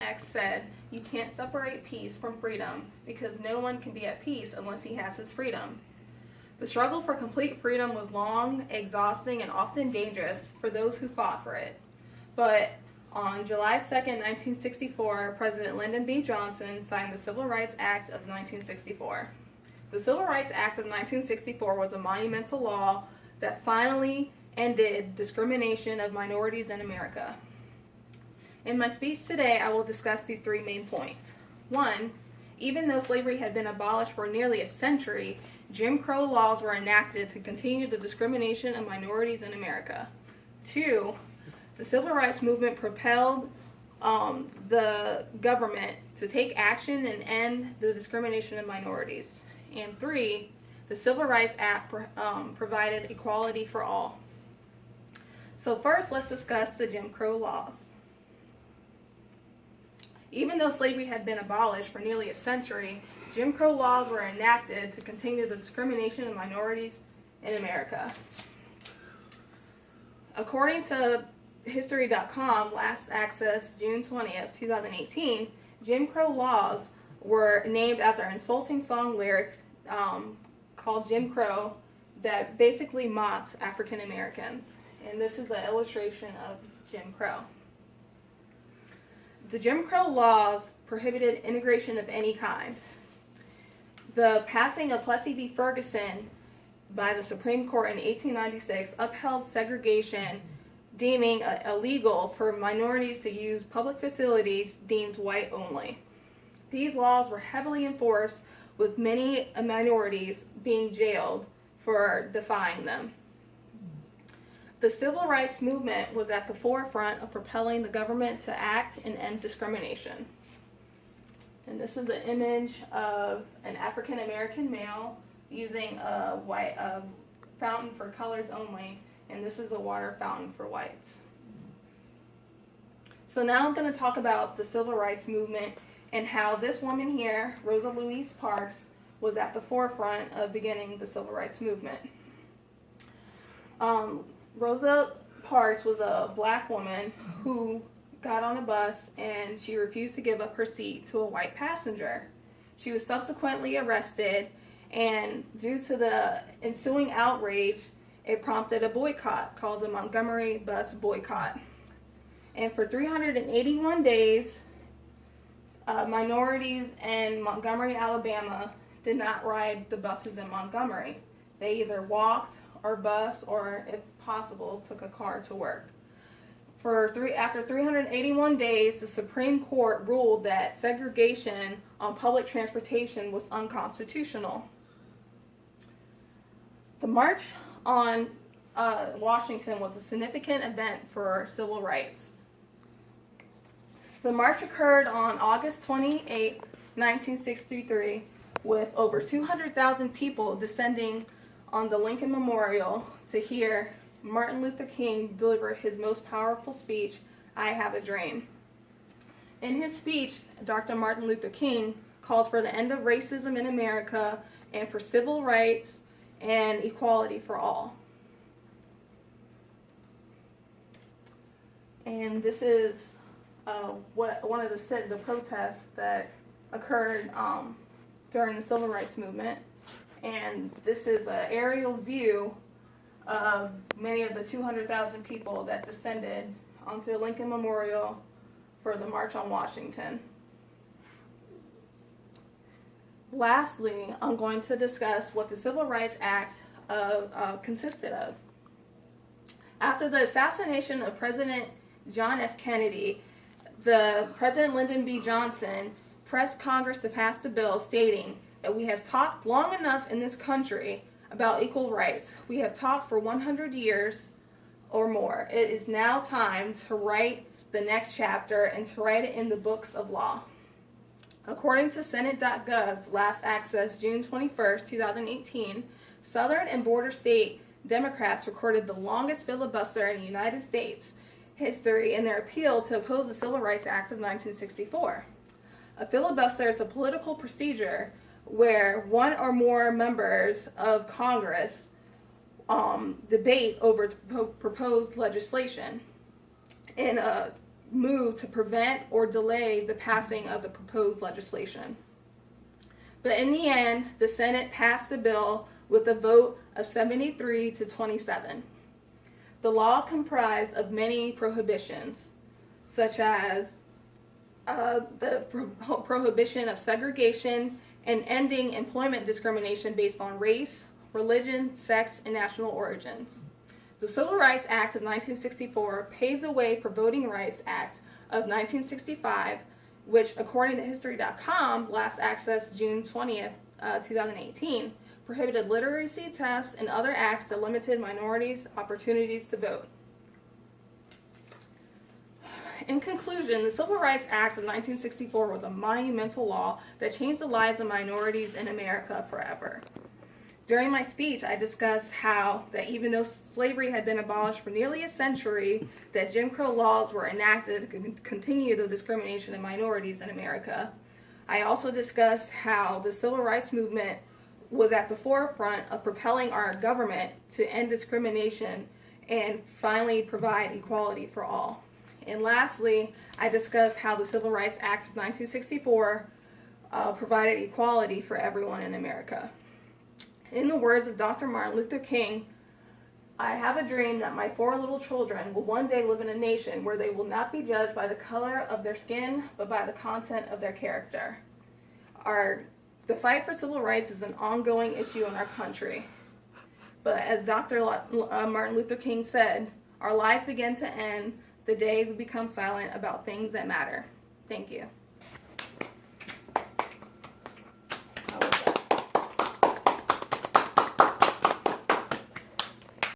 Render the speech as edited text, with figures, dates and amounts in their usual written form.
X said, "You can't separate peace from freedom because no one can be at peace unless he has his freedom." The struggle for complete freedom was long, exhausting, and often dangerous for those who fought for it. But on July 2nd, 1964, President Lyndon B. Johnson signed the Civil Rights Act of 1964. The Civil Rights Act of 1964 was a monumental law that finally ended discrimination of minorities in America. In my speech today, I will discuss these three main points. 1. Even though slavery had been abolished for nearly a century, Jim Crow laws were enacted to continue the discrimination of minorities in America. 2. The Civil Rights Movement propelled the government to take action and end the discrimination of minorities. And 3. The Civil Rights Act provided equality for all. So first, let's discuss the Jim Crow laws. Even though slavery had been abolished for nearly a century, Jim Crow laws were enacted to continue the discrimination of minorities in America. According to History.com, last access June 20th, 2018, Jim Crow laws were named after an insulting song lyric called Jim Crow that basically mocked African Americans. And this is an illustration of Jim Crow. The Jim Crow laws prohibited integration of any kind. The passing of Plessy v. Ferguson by the Supreme Court in 1896 upheld segregation, deeming illegal for minorities to use public facilities deemed white only. These laws were heavily enforced, with many minorities being jailed for defying them. The Civil Rights Movement was at the forefront of propelling the government to act and end discrimination. And this is an image of an African American male using a fountain for colors only, and this is a water fountain for whites. So now I'm going to talk about the Civil Rights Movement and how this woman here, Rosa Louise Parks, was at the forefront of beginning the Civil Rights Movement. Rosa Parks was a black woman who got on a bus and she refused to give up her seat to a white passenger. She was subsequently arrested, and due to the ensuing outrage, it prompted a boycott called the Montgomery Bus Boycott. And for 381 days, minorities in Montgomery, Alabama did not ride the buses in Montgomery. They either walked or bus, or if possible, took a car to work. After 381 days, the Supreme Court ruled that segregation on public transportation was unconstitutional. The March on Washington was a significant event for civil rights. The march occurred on August 28, 1963, with over 200,000 people descending on the Lincoln Memorial to hear Martin Luther King deliver his most powerful speech, "I Have a Dream." In his speech, Dr. Martin Luther King calls for the end of racism in America and for civil rights and equality for all. And this is one of the protests that occurred during the Civil Rights Movement. And this is an aerial view of many of the 200,000 people that descended onto the Lincoln Memorial for the March on Washington. Lastly, I'm going to discuss what the Civil Rights Act consisted of. After the assassination of President John F. Kennedy, President Lyndon B. Johnson pressed Congress to pass the bill stating that we have talked long enough in this country about equal rights. We have talked for 100 years or more. It is now time to write the next chapter and to write it in the books of law. According to Senate.gov, last access June 21st, 2018, Southern and border state Democrats recorded the longest filibuster in the United States history in their appeal to oppose the Civil Rights Act of 1964. A filibuster is a political procedure where one or more members of Congress debate over proposed legislation. In a move to prevent or delay the passing of the proposed legislation. But in the end, the Senate passed the bill with a vote of 73 to 27. The law comprised of many prohibitions, such as the prohibition of segregation and ending employment discrimination based on race, religion, sex, and national origins. The Civil Rights Act of 1964 paved the way for Voting Rights Act of 1965, which, according to History.com, last accessed June 20th, 2018, prohibited literacy tests and other acts that limited minorities' opportunities to vote. In conclusion, the Civil Rights Act of 1964 was a monumental law that changed the lives of minorities in America forever. During my speech, I discussed how that even though slavery had been abolished for nearly a century, that Jim Crow laws were enacted to continue the discrimination of minorities in America. I also discussed how the civil rights movement was at the forefront of propelling our government to end discrimination and finally provide equality for all. And lastly, I discussed how the Civil Rights Act of 1964 provided equality for everyone in America. In the words of Dr. Martin Luther King, I have a dream that my 4 little children will one day live in a nation where they will not be judged by the color of their skin, but by the content of their character. The fight for civil rights is an ongoing issue in our country. But as Dr. Martin Luther King said, our lives begin to end the day we become silent about things that matter. Thank you.